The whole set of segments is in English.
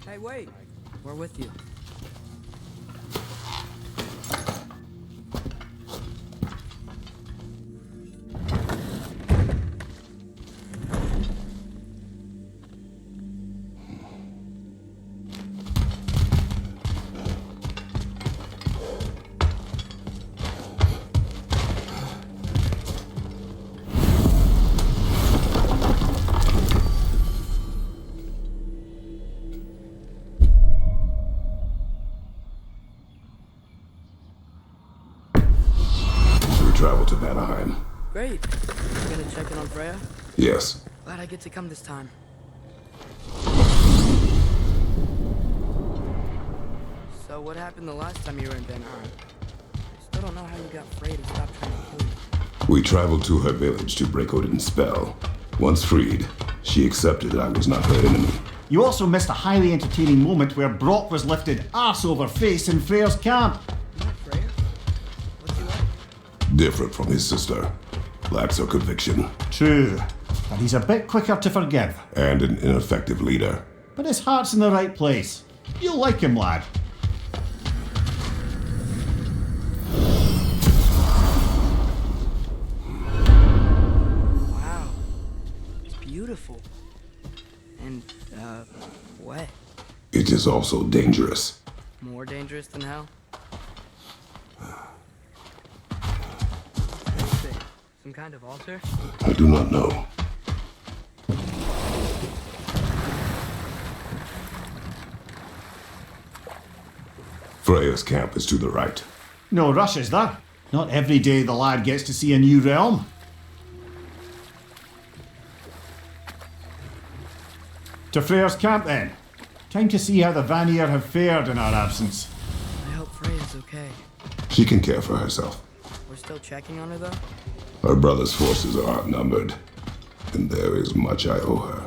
Hey, wait. We're with you. Travel to Vanaheim. Great. You gonna check in on Freya? Yes. Glad I get to come this time. So what happened the last time you were in Vanaheim? I still don't know how you got Freya to stop trying to kill you. We traveled to her village to break Odin's spell. Once freed, she accepted that I was not her enemy. You also missed a highly entertaining moment where Brock was lifted arse over face in Freya's camp. You met Freya? What's he like? Different from his sister. Lacks her conviction. True, but he's a bit quicker to forgive. And an ineffective leader. But his heart's in the right place. You'll like him, lad. Wow. It's beautiful. And, wet. It is also dangerous. More dangerous than hell? Some kind of altar? I do not know. Freya's camp is to the right. No rush, is there? Not every day the lad gets to see a new realm. To Freya's camp, then. Time to see how the Vanir have fared in our absence. I hope Freya's okay. She can care for herself. We're still checking on her, though? Her brother's forces are outnumbered, and there is much I owe her.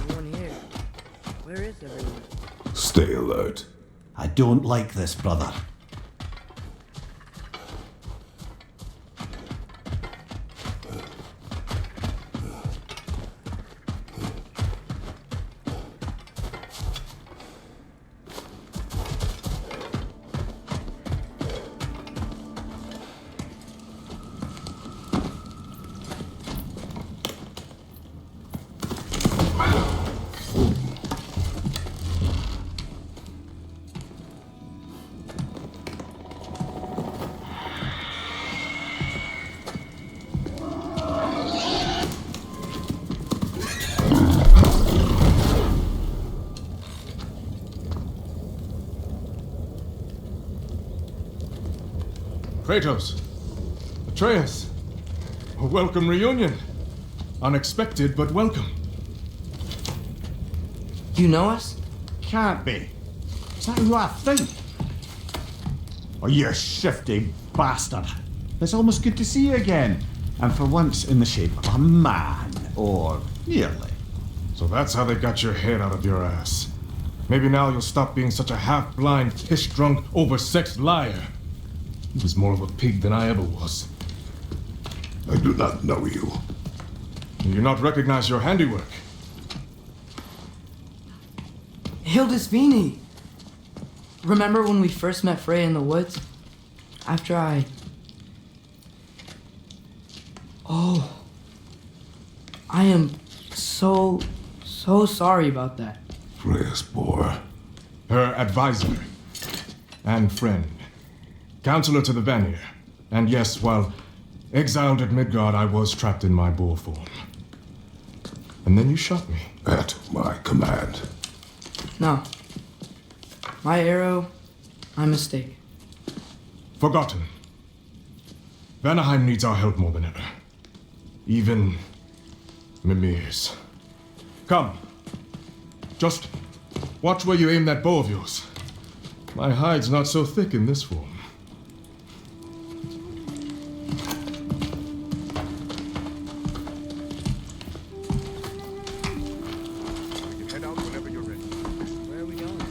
Anyone here? Where is everyone? Stay alert. I don't like this, brother. Kratos, Atreus, a welcome reunion. Unexpected, but welcome. You know us? Can't be. Is that who I think? Oh, you shifty bastard. It's almost good to see you again. And for once in the shape of a man, or nearly. So that's how they got your head out of your ass. Maybe now you'll stop being such a half-blind, piss-drunk, oversexed liar. He was more of a pig than I ever was. I do not know you. You do not recognize your handiwork. Hildisvini! Remember when we first met Freya in the woods? After I... Oh... I am so sorry about that. Freya's boar. Her advisor and friend. Counselor to the Vanir. And yes, while exiled at Midgard, I was trapped in my boar form. And then you shot me. At my command. No. My arrow, my mistake. Forgotten. Vanaheim needs our help more than ever. Even Mimir's. Come. Just watch where you aim that bow of yours. My hide's not so thick in this form. You can head out whenever you're ready. Where are we going?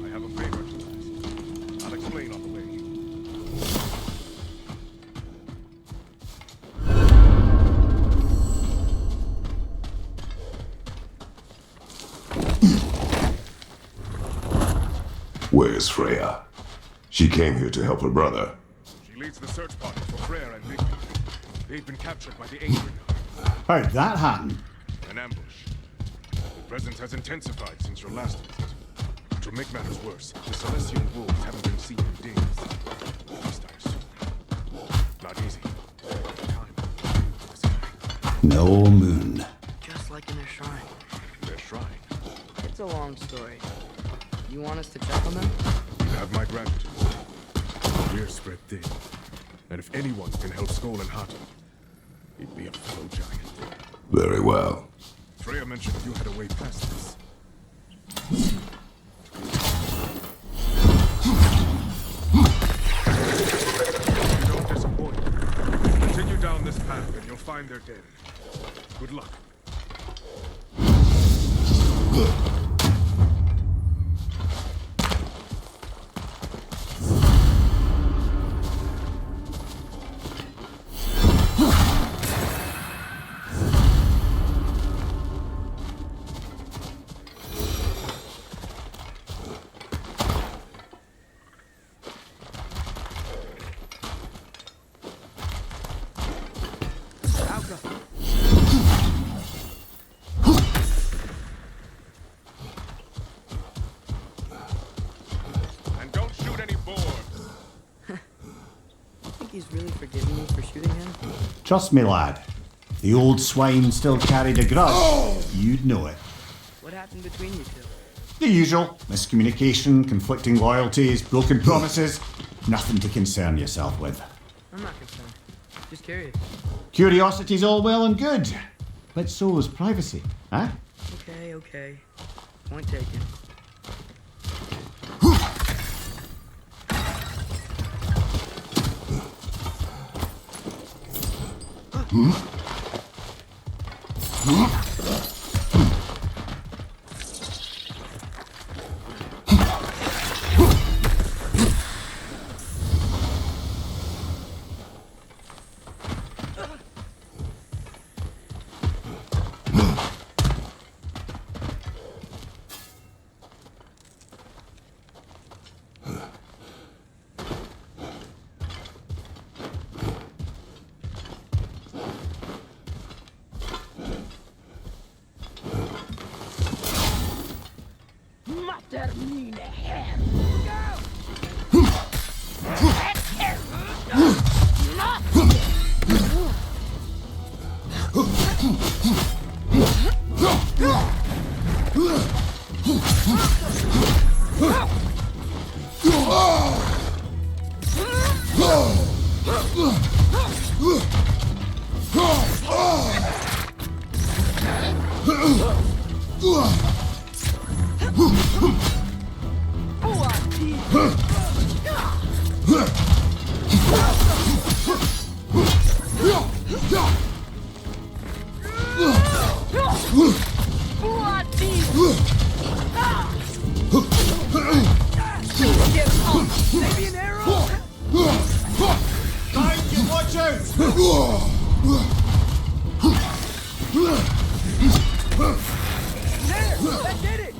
I have a favor to ask. I'll explain on the way. Where's Freya? She came here to help her brother. She leads the search party for Freyr and Vigny. They've been captured by the Angry. How'd that happen? An ambush. The presence has intensified since your last visit. To make matters worse, the Celestial wolves haven't been seen in days. Least I assume. Not easy. Time. No moon. Just like in their shrine. Their shrine. It's a long story. You want us to check on them? You have my gratitude. We're spread thin. And if anyone can help Skoll and Hata, he'd be a fellow giant. Very well. Freya mentioned you had a way past this. You don't disappoint. Continue down this path and you'll find their den. Good luck. And don't shoot any boars. Think he's really forgiving me for shooting him? Trust me, lad. If the old swine still carried a grudge, you'd know it. What happened between you two? The usual. Miscommunication, conflicting loyalties, broken promises. Nothing to concern yourself with. I'm not concerned. Just curious. Curiosity's all well and good. But so is privacy, huh? Okay. Point taken. Maybe an arrow? Watch out! There! That did it!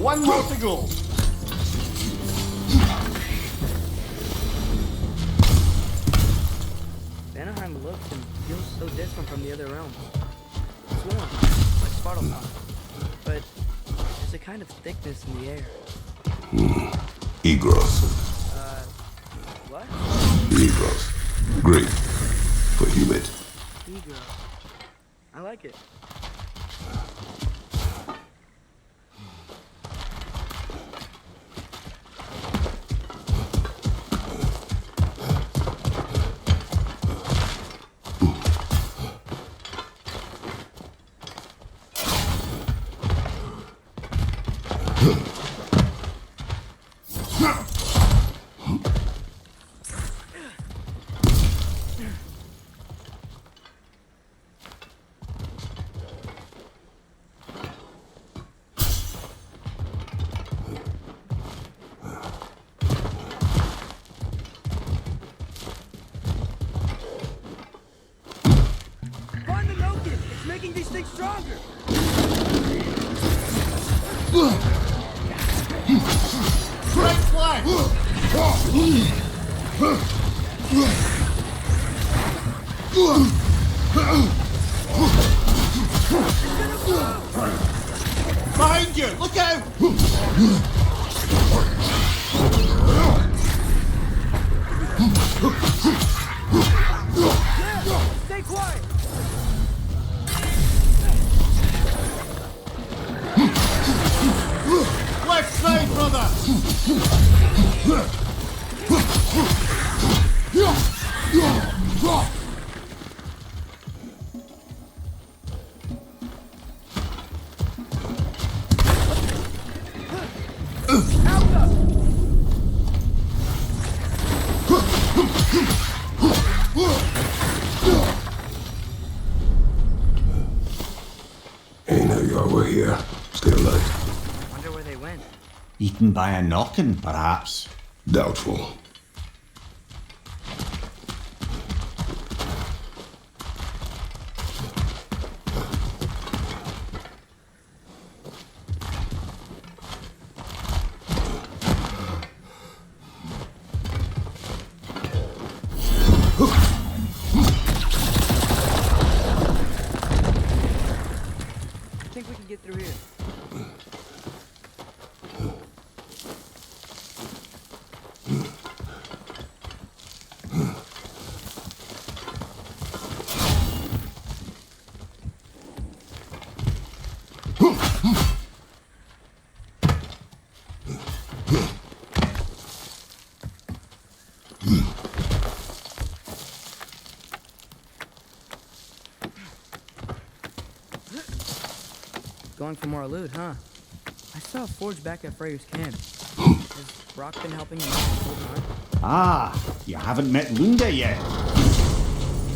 One more to go. Vanaheim looks and feels so different from the other realms. It's warm, like Svartalfheim, but there's a kind of thickness in the air. Egros. What? Egros. Greek. For humid. Ego. I like it. Find the Noken! It's making these things stronger! Red flag! Behind you! Look out! Stay quiet! Left side, brother! Ain't know y'all were here. Still late. Wonder where they went. Eaten by a knocking, perhaps. Doubtful. I think we can get through here. Going for more loot, huh? I saw a forge back at Freyr's camp. Has Brock been helping him out the whole time? Ah, you haven't met Lunda yet.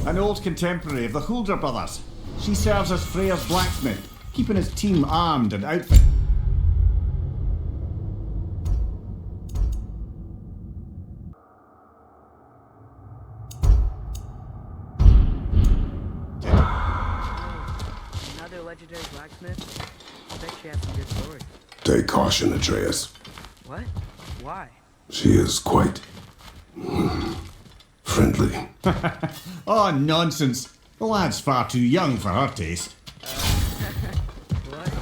An old contemporary of the Hulder brothers. She serves as Freyr's blacksmith, keeping his team armed and outfitted. Another legendary blacksmith? I bet she has some good stories. Take caution, Atreus. What? Why? She is quite friendly. Oh, nonsense. The lad's far too young for her taste. What?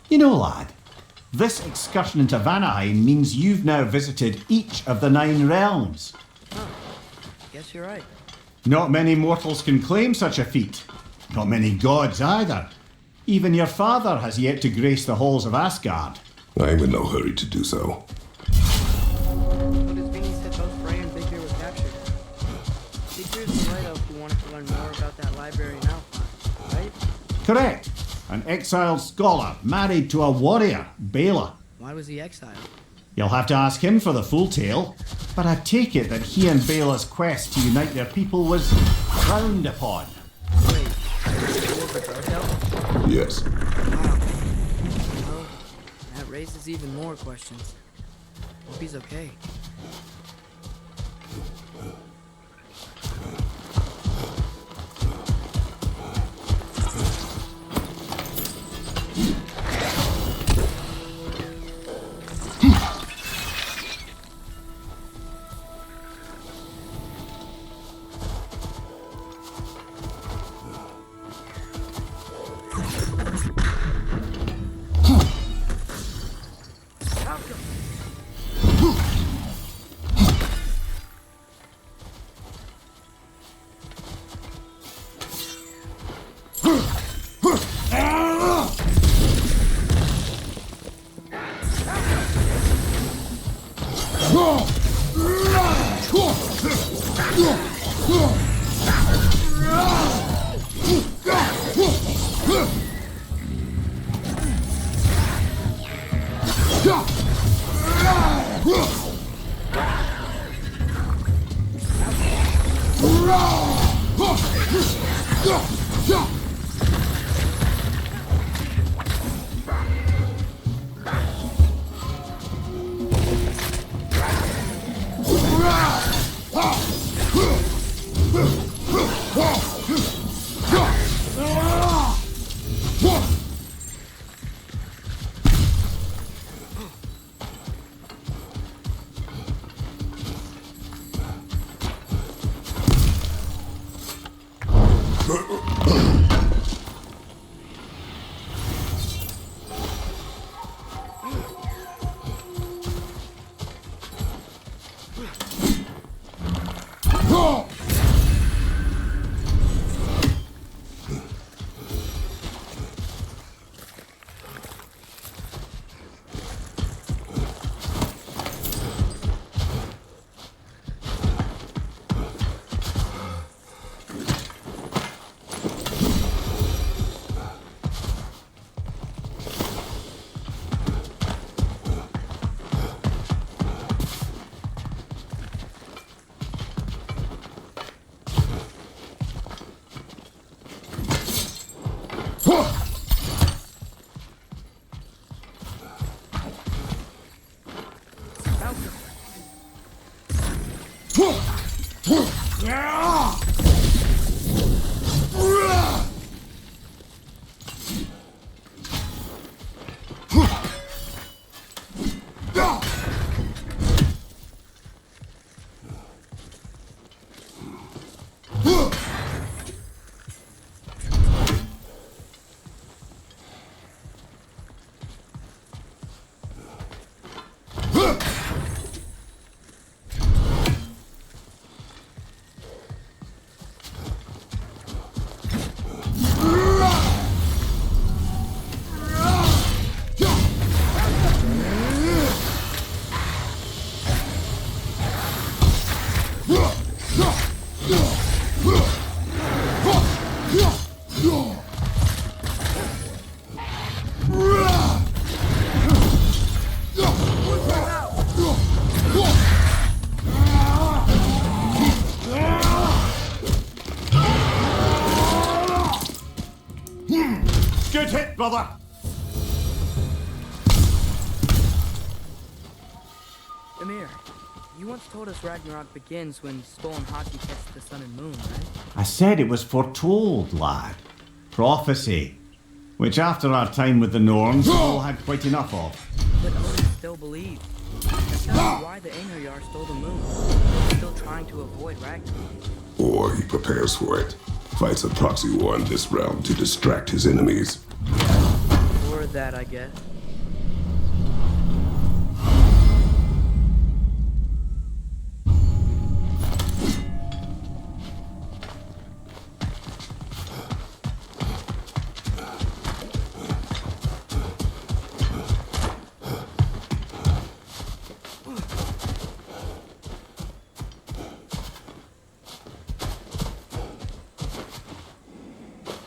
You know, lad, this excursion into Vanaheim means you've now visited each of the 9 realms. Huh. Guess you're right. Not many mortals can claim such a feat. Not many gods either. Even your father has yet to grace the halls of Asgard. I am in no hurry to do so. What does Vinny said both Frey and Big Bear were captured? Big Bear's the White Elf who wanted to learn more about that library now, right? Correct. An exiled scholar married to a warrior, Bela. Why was he exiled? You'll have to ask him for the full tale, but I take it that he and Bela's quest to unite their people was frowned upon. Wait, the Dark Elf? Yes. Wow. Well, that raises even more questions. Hope he's okay. Good hit, brother! Amir, you once told us Ragnarok begins when Skull and Hati catch the sun and moon, right? I said it was foretold, lad. Prophecy. Which after our time with the Norns, we all had quite enough of. But Odin still believed. That's not why the Einherjar stole the moon. They're still trying to avoid Ragnarok. Or he prepares for it. Fights a proxy war in this realm to distract his enemies. Or Or that, I guess.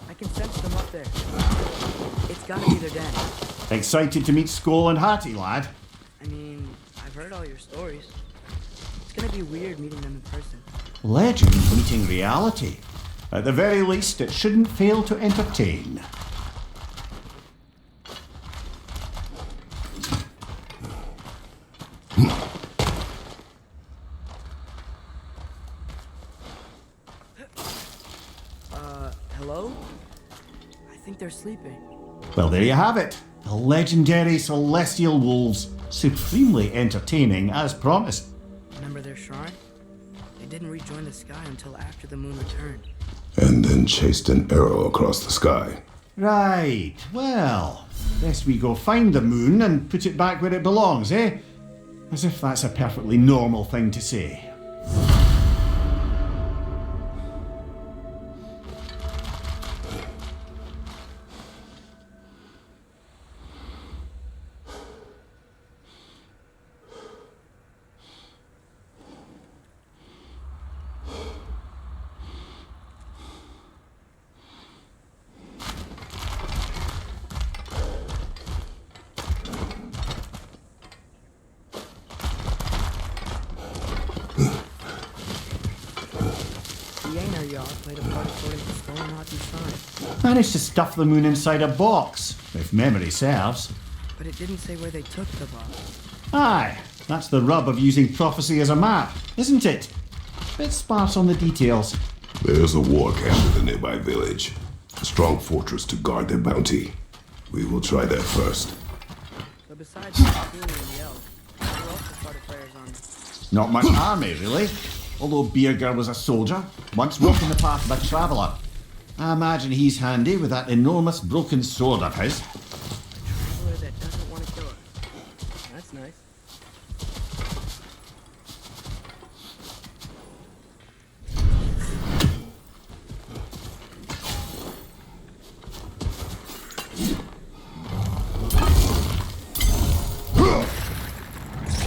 I can sense them up there. It's gotta be their den. Excited to meet Skoll and Hattie, lad? I mean, I've heard all your stories. It's gonna be weird meeting them in person. Legend meeting reality. At the very least, it shouldn't fail to entertain. Hello? I think they're sleeping. Well, there you have it. The legendary celestial wolves. Supremely entertaining, as promised. Remember their shrine? They didn't rejoin the sky until after the moon returned. And then chased an arrow across the sky. Right, well, best we go find the moon and put it back where it belongs, eh? As if that's a perfectly normal thing to say. The Aenar Yard played a part according to Stone Hockey Shrine, Managed to stuff the moon inside a box, if memory serves. but it didn't say where they took the box. Aye, that's the rub of using prophecy as a map, isn't it? Bit sparse on the details. There's a war camp in the nearby village. A strong fortress to guard their bounty. We will try that first. So besides the Queen and the elf, who else started prayers on? Not much army, really. Although Birger was a soldier, once walking the path of a traveller. I imagine he's handy with that enormous broken sword of his. A traveler that doesn't want to kill us. That's nice.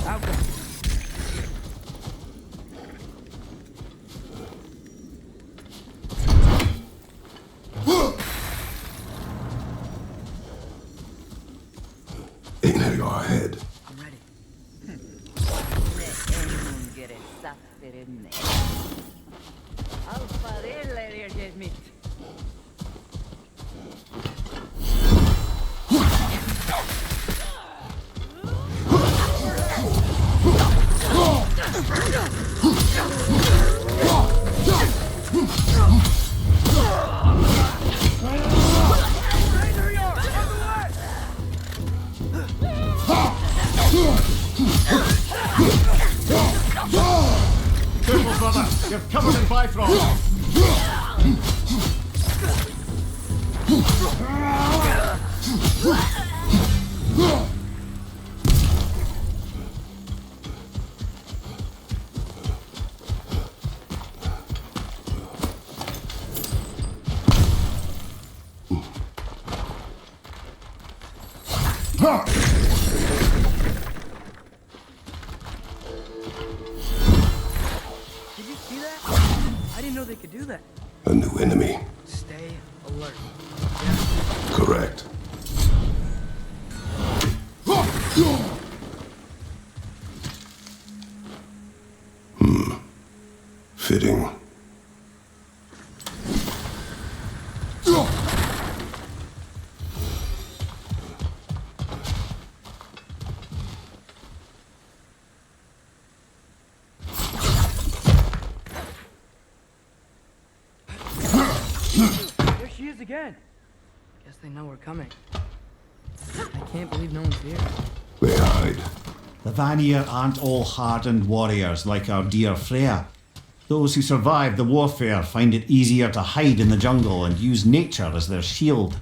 Outcome. Aenar Yard ahead. I'm ready. Careful, brother. You're covered in Bifrost. Did you see that? I didn't know they could do that. A new enemy. Stay alert. Correct. Fitting. There she is again. Guess they know we're coming. I can't believe no one's here. They hide. The Vanir aren't all hardened warriors like our dear Freya. Those who survive the warfare find it easier to hide in the jungle and use nature as their shield.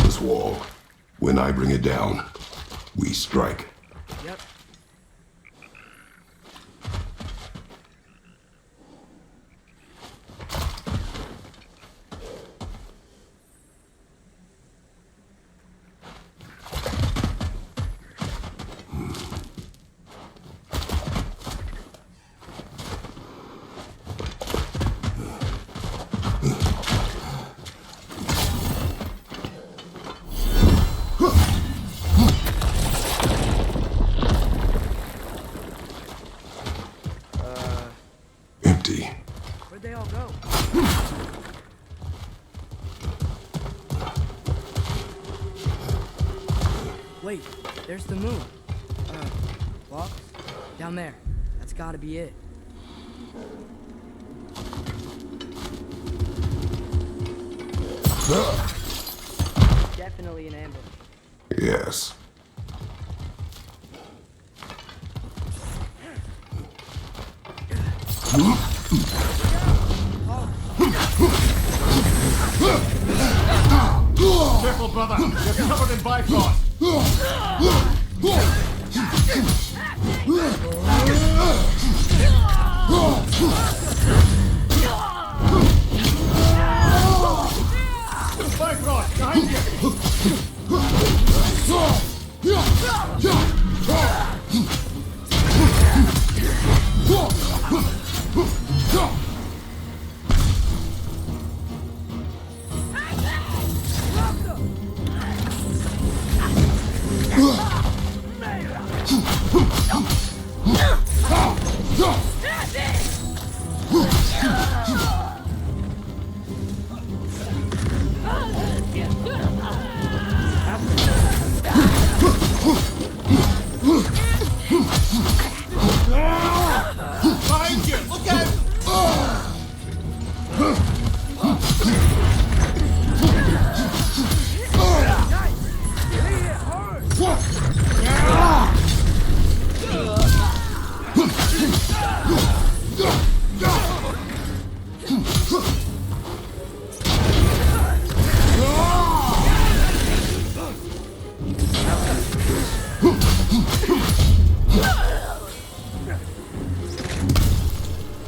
This wall. When I bring it down, we strike. Yep. Empty. Where'd they all go? Wait, there's the moon. Lost? Down there. That's gotta be it. Definitely an ambush. Yes. Careful, brother. You're covered in Bifrost. Bifrost, behind you. Behind you. Look out.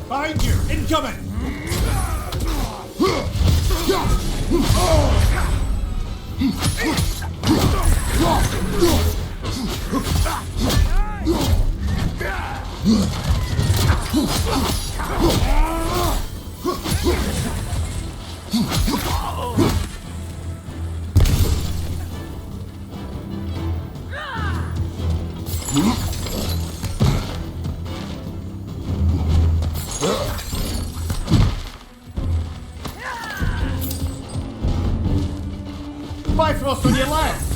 Behind you. Incoming. Bifrost on your left.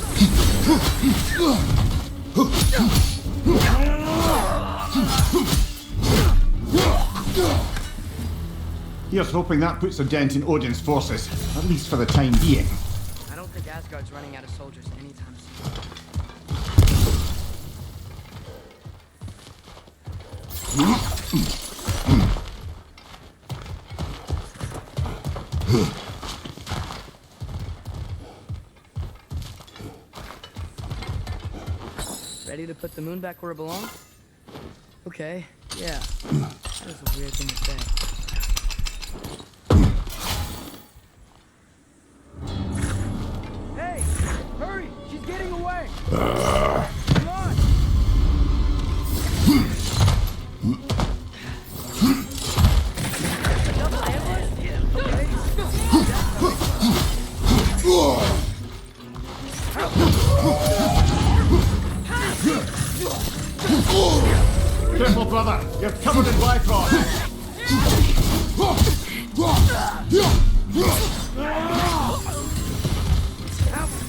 Here's hoping that puts a dent in Odin's forces, at least for the time being. I don't think Asgard's running out of soldiers anytime soon. Ready to put the moon back where it belongs? Okay, yeah. That is a weird thing to say. Hey! Hurry! She's getting away! Come on! Double ambush? Careful, brother. You're covered in Bifrost. Ow,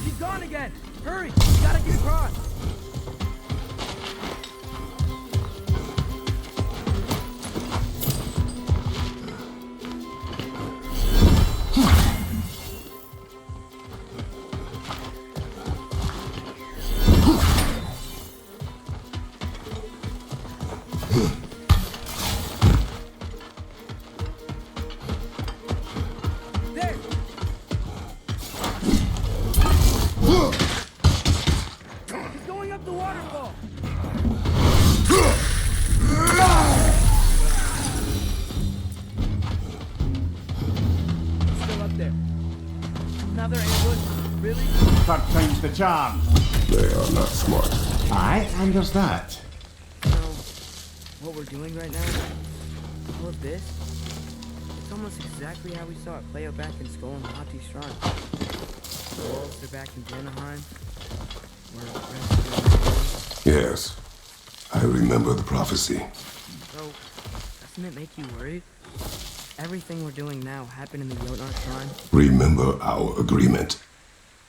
she's gone again! Hurry! You gotta get across! There! He's going up the waterfall! Still up there. Another ambush? Really? Third time's the charm. They are not smart. Aye, and there's that. So, what we're doing right now, all of this, it's almost exactly how we saw it play out back in Skull and Hati's Shrine. The wolves are back in Vanaheim. We're rescuing. Yes. I remember the prophecy. So, doesn't it make you worried? Everything we're doing now happened in the Jotnar Shrine. Remember our agreement.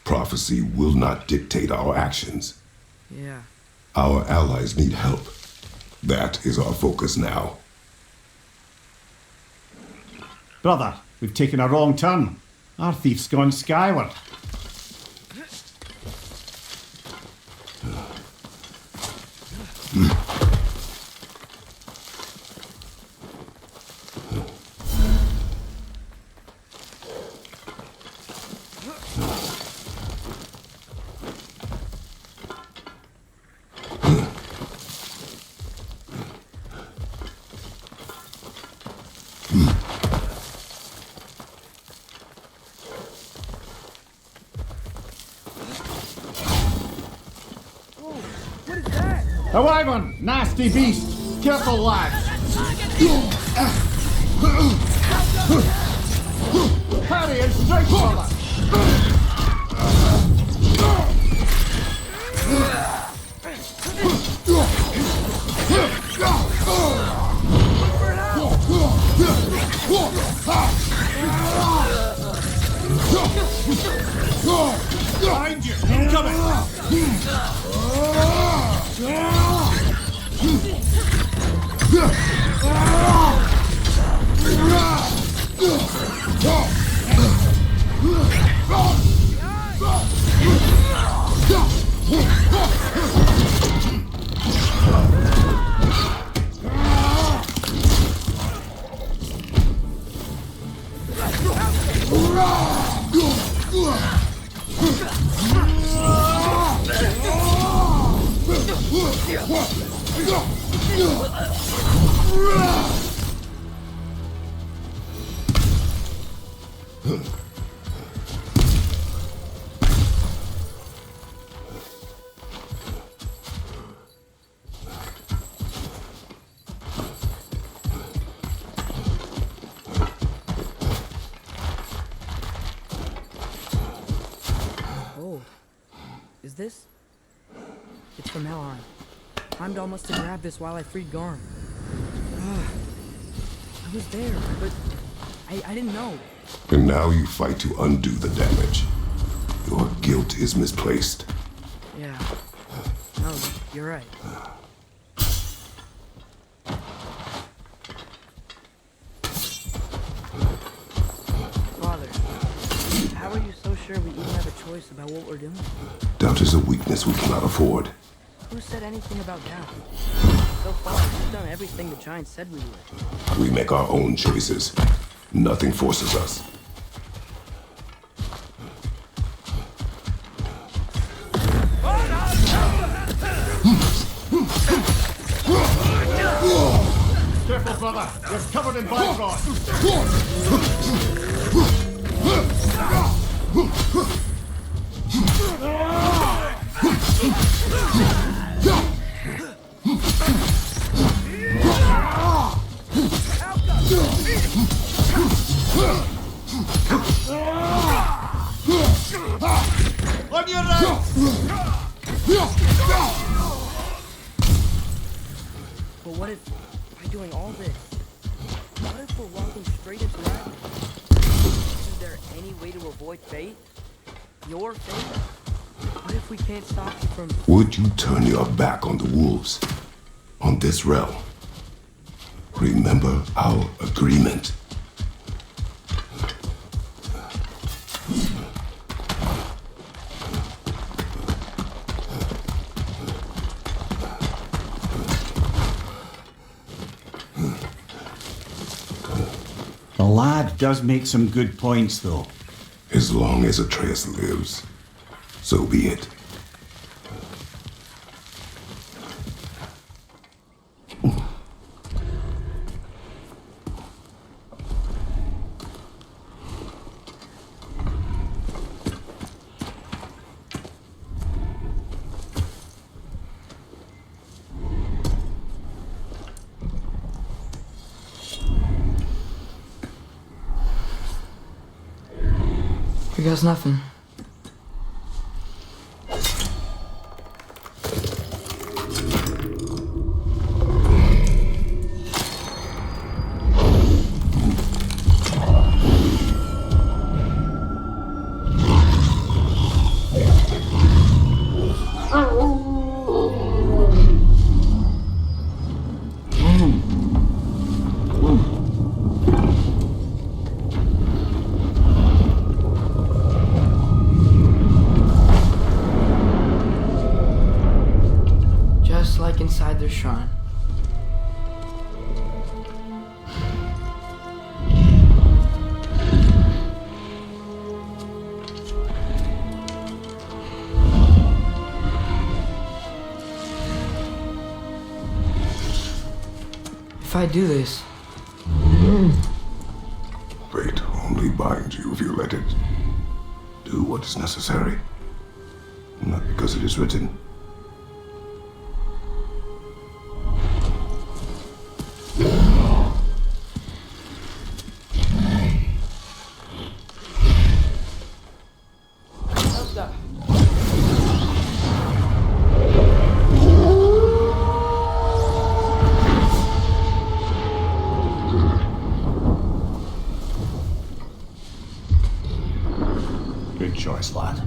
Prophecy will not dictate our actions. Yeah. Our allies need help. That is our focus now. Brother, we've taken a wrong turn. Our thief's gone skyward. Oh, what is that? A wyvern! Nasty beast! Careful, lads! Hurry and strike, brother! Behind you! Coming! Oh, is this? It's from Helheim. Heimdall must have grabbed this while I freed Garm. I was there, but I didn't know. And now you fight to undo the damage. Your guilt is misplaced. Yeah. No, you're right. Father, how are you so sure we even have a choice about what we're doing? Doubt is a weakness we cannot afford. Who said anything about doubt? So far, we've done everything the Giants said we would. We make our own choices. Nothing forces us. Careful, brother! You're covered in Bifrost! On your right! But what if, by doing all this, what if we're walking straight into Ragnarok. Isn't there any way to avoid fate? Your fate? What if we can't stop you from... Would you turn your back on the wolves? On this realm? Remember our agreement. The lad does make some good points, though. As long as Atreus lives, so be it. Here goes nothing. Just like inside their shrine. If I do this, Fate only binds you if you let it. Do what is necessary. Not because it is written. Good choice, lad.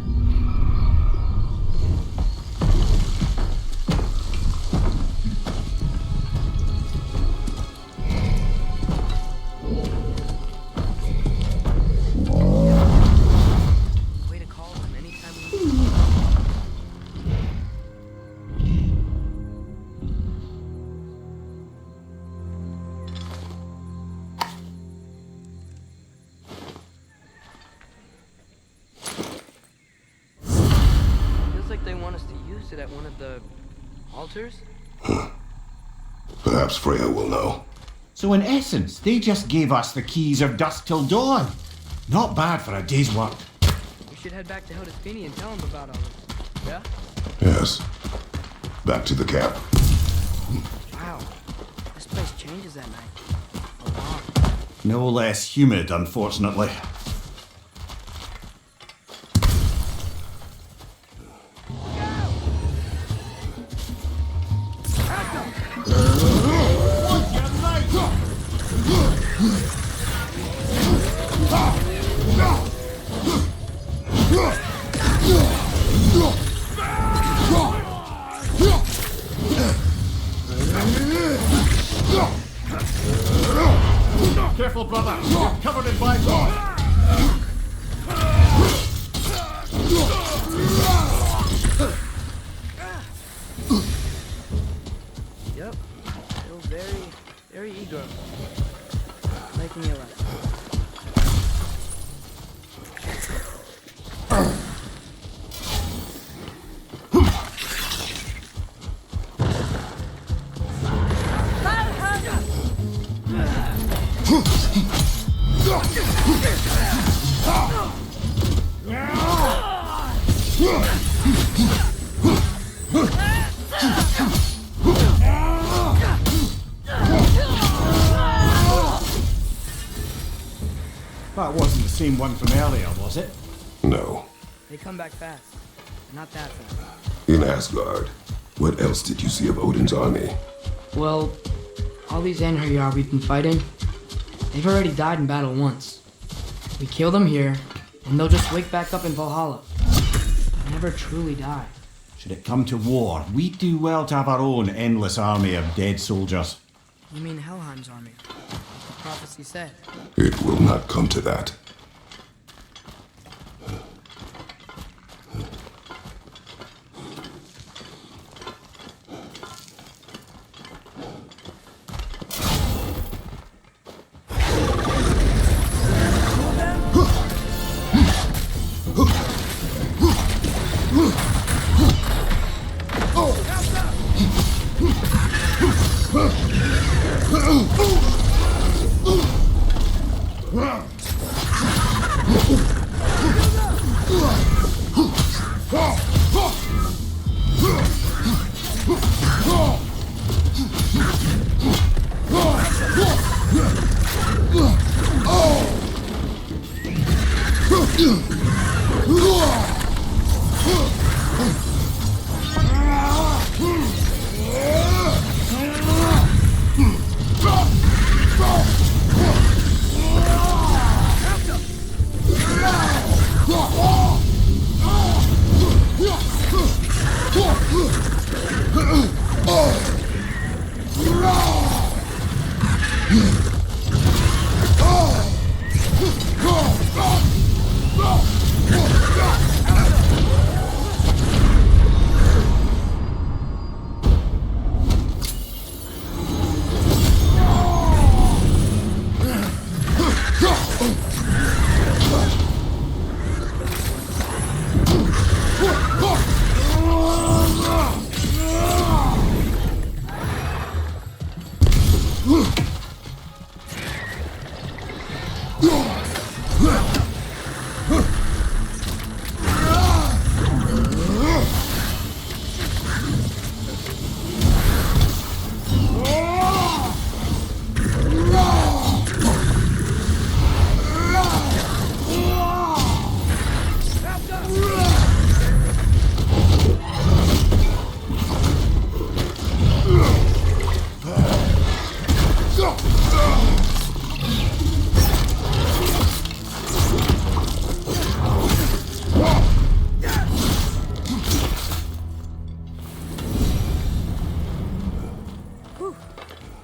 way to call them anytime we need. Feels like they want us to use it at one of the altars. Perhaps Freya will know. So in essence, they just gave us the keys of dusk till dawn. Not bad for a day's work. We should head back to Hildesfinia and tell him about all this. Yeah? Yes. Back to the camp. Wow. This place changes at night. A lot. No less humid, unfortunately. Careful, brother. You're covered in black oil. Yep. Still very eager. Making it last. That wasn't the same one from earlier, was it? No. They come back fast. Not that fast. In Asgard, what else did you see of Odin's army? Well, all these Einherjar we've been fighting, They've already died in battle once. We kill them here, and they'll just wake back up in Valhalla. They never truly die. Should it come to war, we'd do well to have our own endless army of dead soldiers. You mean Helheim's army? The prophecy said. It will not come to that.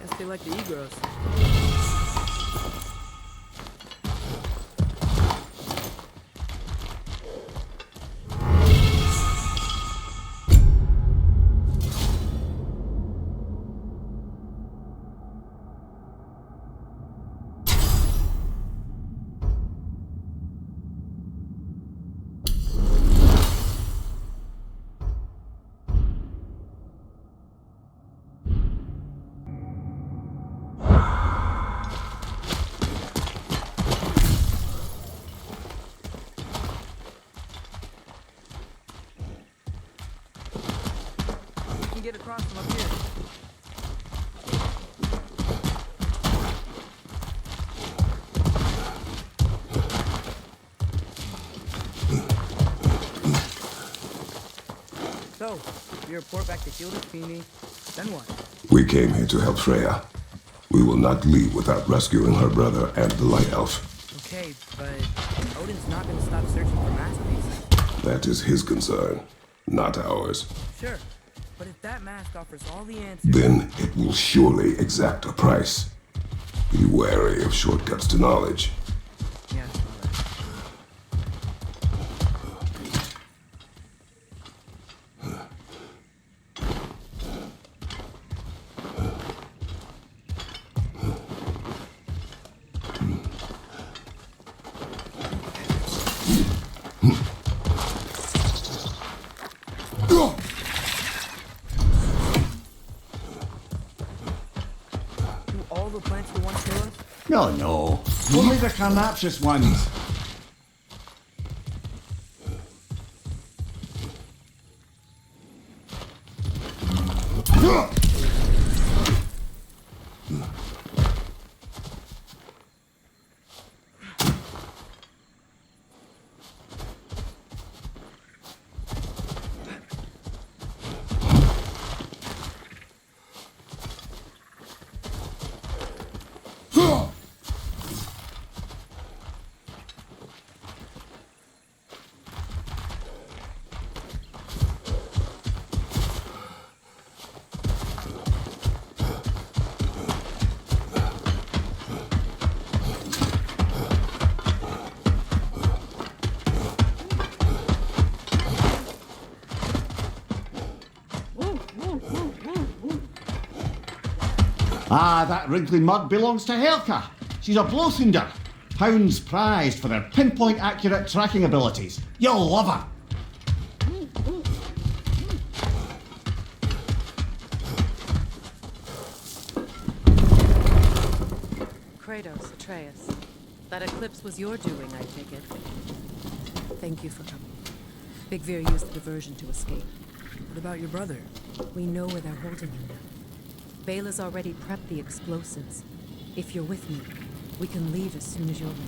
Guess they like the Egros. We can get across from up here. So, we report back to Hilda Feeney, then what? We came here to help Freya. We will not leave without rescuing her brother and the Light Elf. Okay, but Odin's not gonna stop searching for masterpieces. That is his concern, not ours. Sure, but if that mask offers all the answers... Then it will surely exact a price. Be wary of shortcuts to knowledge. Yeah, all right. Do all the plants you want to kill us? No, no. Only the carnassious ones. Ah, that wrinkly mug belongs to Helka. She's a Blothunder. Hounds prized for their pinpoint accurate tracking abilities. You'll love her. Kratos, Atreus. That eclipse was your doing, I take it. Thank you for coming. Big Veer used the diversion to escape. What about your brother? We know where they're holding him now. Bela's already prepped the explosives. If you're with me, we can leave as soon as you're ready.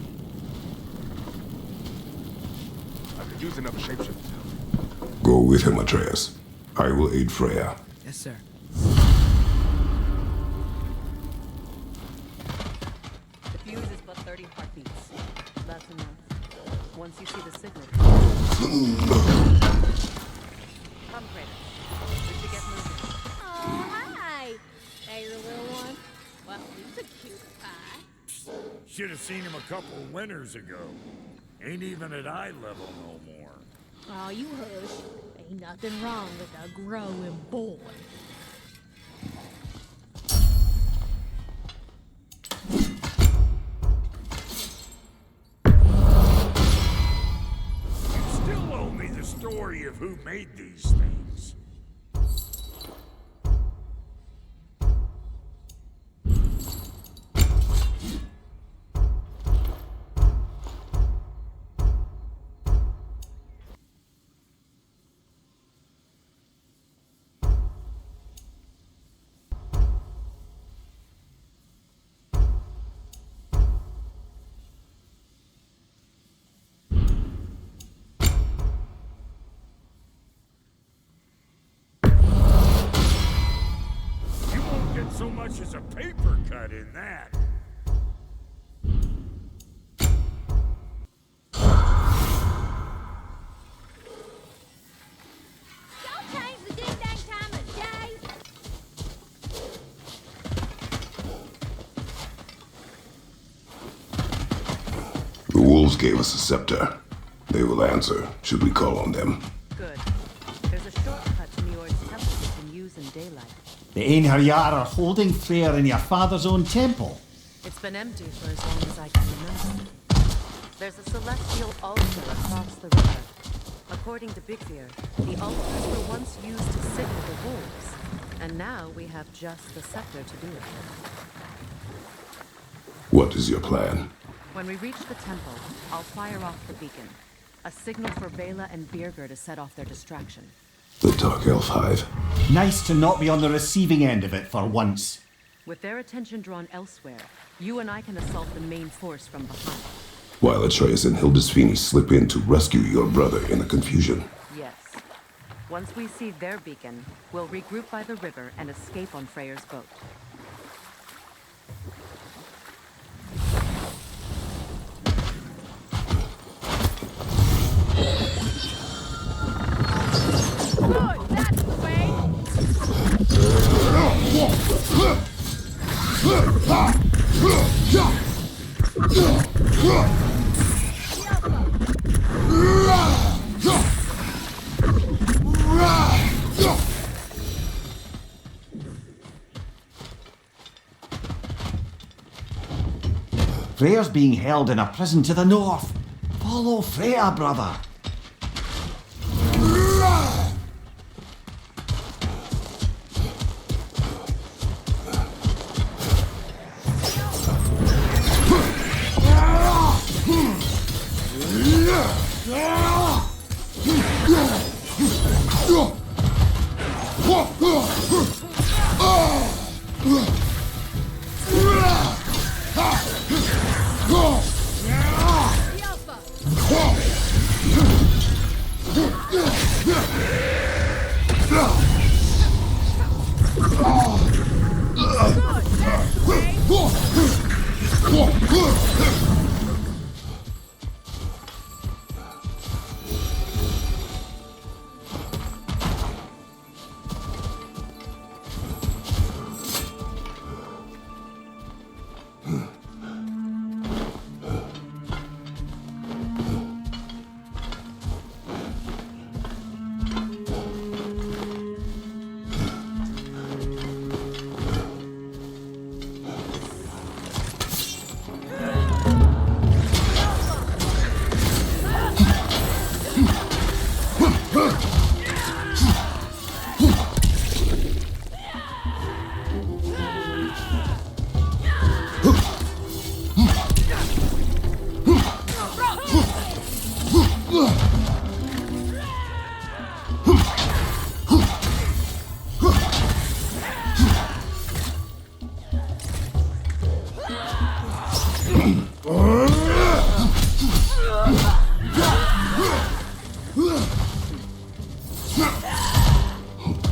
I could use another shapeshifter. Go with him, Atreus. I will aid Freya. Yes, sir. The fuse is but 30 heartbeats. That's enough. Once you see the signal. Come, Kratos. We should get moving. Oh, hi. Hey, your little one. Well, he's a cute pie. Should have seen him a couple winters ago. Ain't even at eye level no more. Oh, you hush. Ain't nothing wrong with a growing boy. You still owe me the story of who made these things. So much as a paper cut in that. Don't change the ding-dang time of day. The wolves gave us a scepter. They will answer, should we call on them. Good. There's a shortcut to Njord's temple you can use in daylight. The Einherjar are holding Freyr in your father's own temple. It's been empty for as long as I can remember. There's a celestial altar across the river. According to Big Veer, the altars were once used to signal the wolves, and now we have just the scepter to do it. What is your plan? When we reach the temple, I'll fire off the beacon. A signal for Bela and Birgir to set off their distraction. The Dark Elf Hive. Nice to not be on the receiving end of it for once. With their attention drawn elsewhere, you and I can assault the main force from behind. While Atreus and Hildisvini slip in to rescue your brother in the confusion. Yes. Once we see their beacon, we'll regroup by the river and escape on Freyr's boat. Good, that's the way. Freyr's being held in a prison to the north. Follow Freya, brother.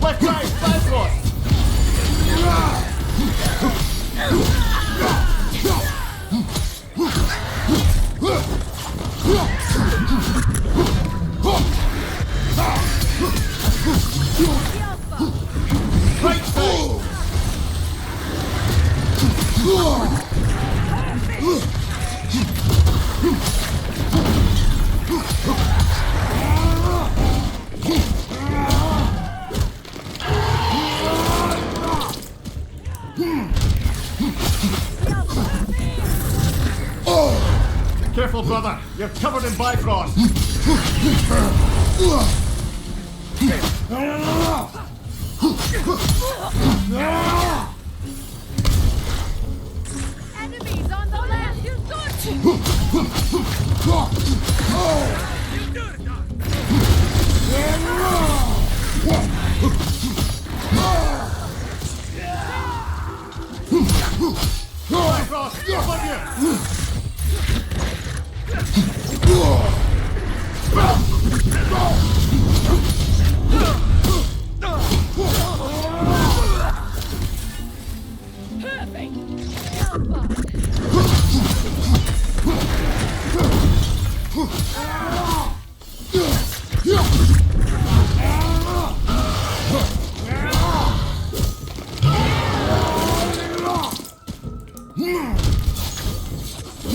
Left side, Bifrost! Right side! Careful, brother. You're covered in Bifrost. Enemies on the left! You're Bifrost, up on you!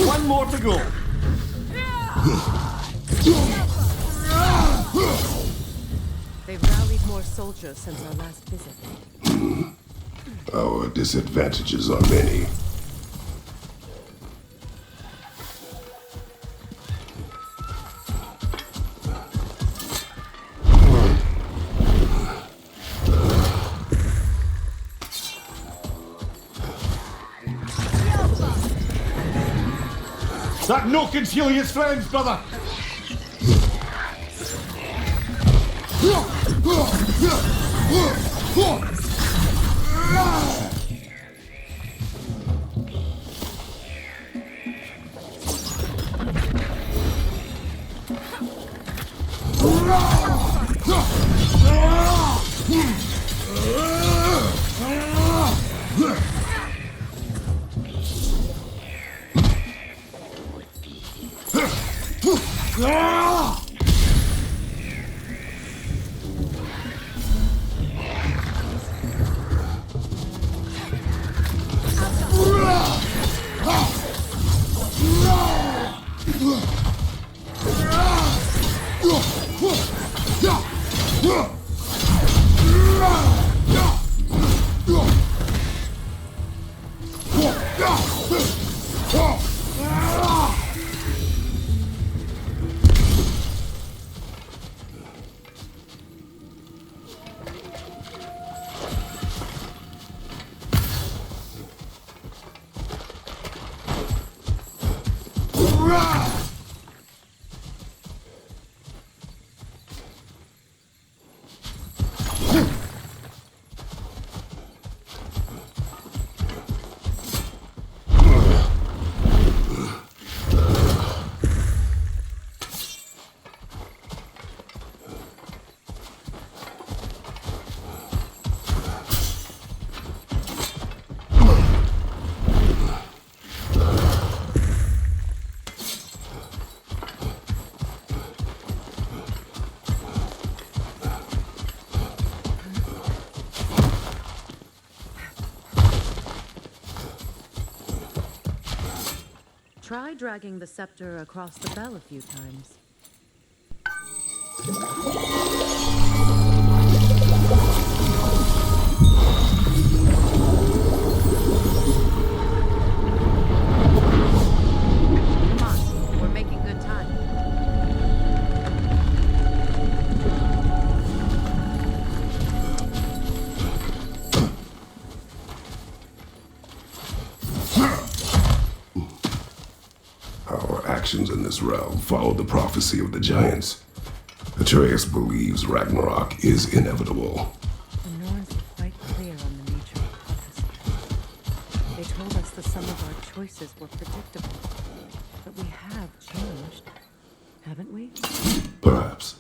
One more to go. They've rallied more soldiers since our last visit. Our disadvantages are many. That no can heal his friends, brother. Try dragging the scepter across the bell a few times. Come on, we're making good time. Our actions in this realm follow the prophecy of the giants. Atreus believes Ragnarok is inevitable. The Norns were quite clear on the nature of prophecy. They told us the sum of our choices weaknesses were predictable. But we have changed, haven't we? Perhaps.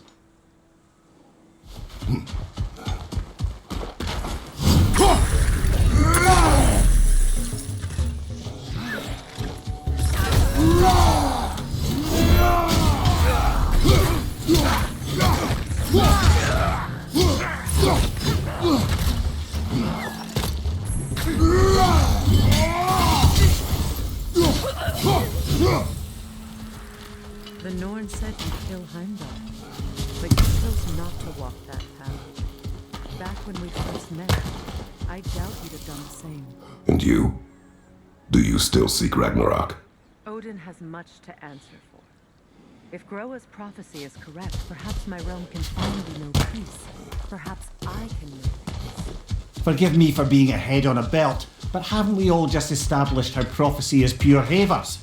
The Norn said you'd kill Heimdall, but you chose not to walk that path. Back when we first met, I doubt you'd have done the same. And you? Do you still seek Ragnarok? Odin has much to answer for. If Groa's prophecy is correct, perhaps my realm can finally know peace. Perhaps I can know peace. Forgive me for being a head on a belt, but haven't we all just established how prophecy is pure havers?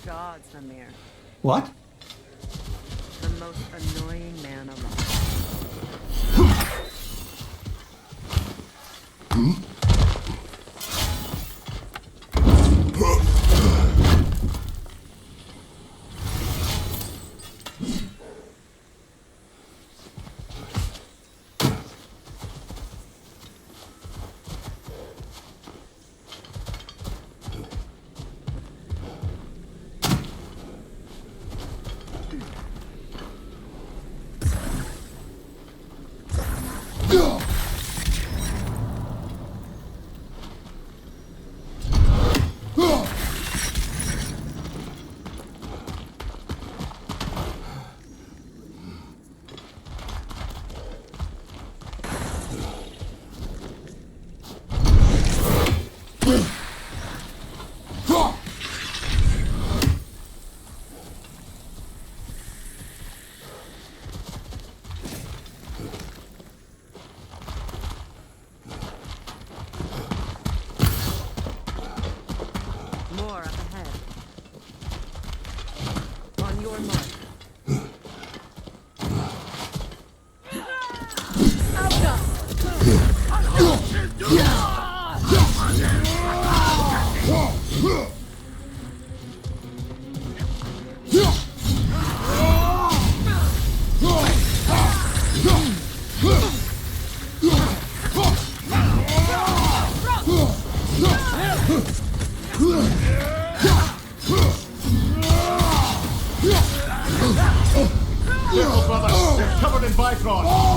Gods, Amir. What? The most annoying man alive. More up ahead. On your mark. Little brother, you're covered in Bifrost!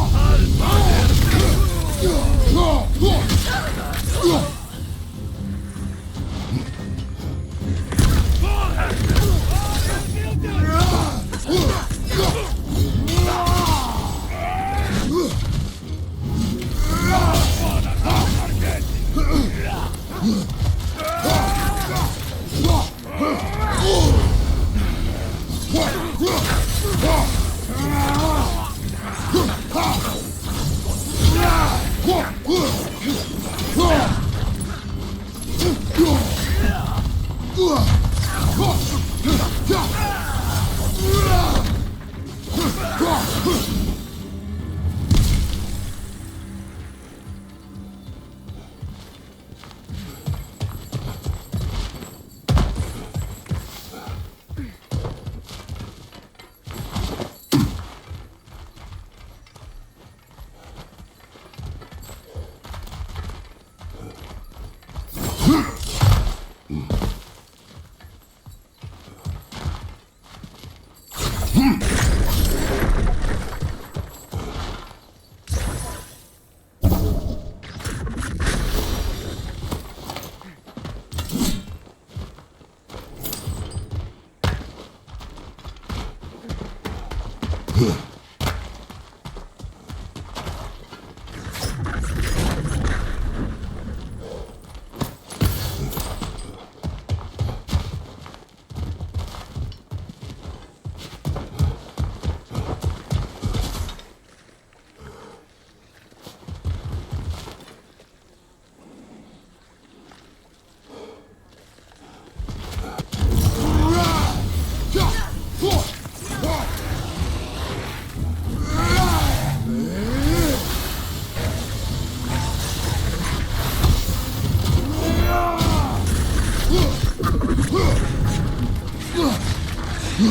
The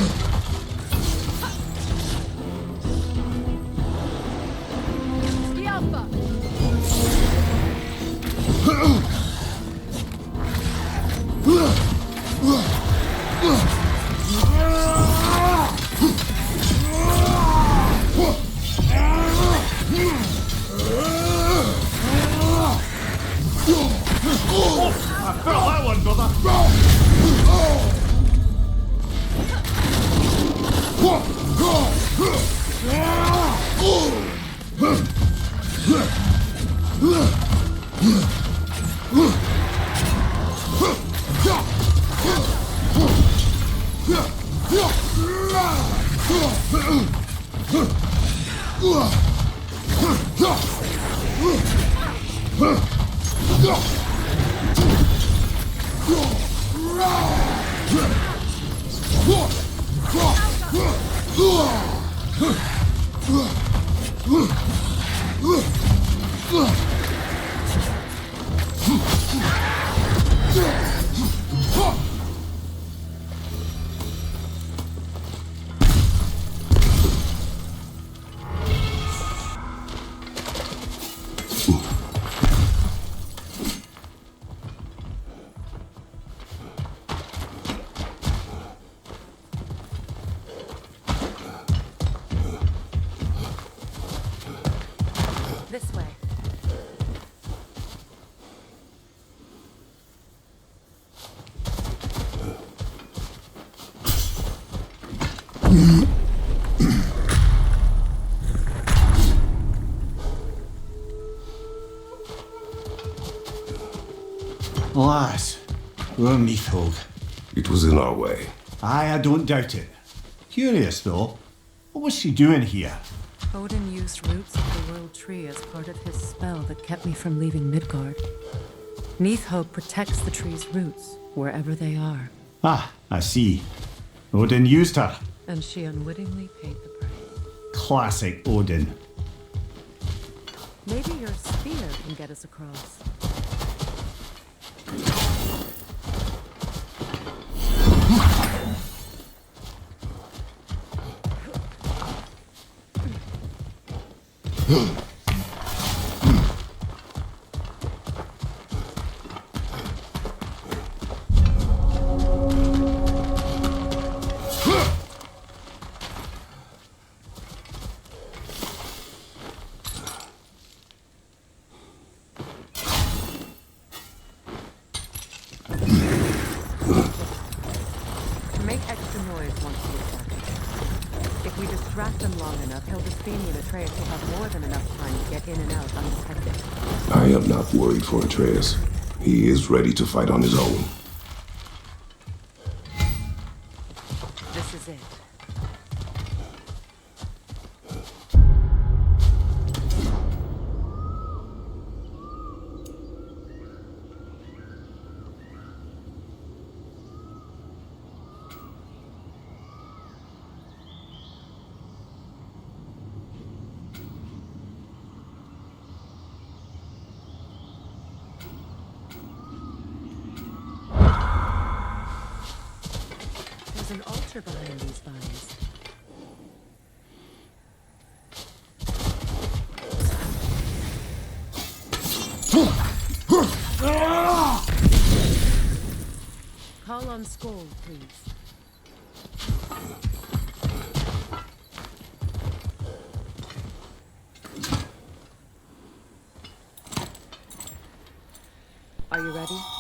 Alpha! I felt that one, brother. This way. Alas, we're Neathhold. It was in our way. Aye, I don't doubt it. Curious, though. What was she doing here? Odin used roots of the World Tree as part of his spell that kept me from leaving Midgard. Neathhold protects the tree's roots, wherever they are. Ah, I see. Odin used her. And she unwittingly paid the price. Classic Odin. Maybe your spear can get us across. Make extra noise once he is back. If we distract him long enough, Hildesthini and Atreus will have more than enough time to get in and out undetected. I am not worried for Atreus. He is ready to fight on his own. This is it. There's an altar behind these vines. Call on Skoll, please. Are you ready?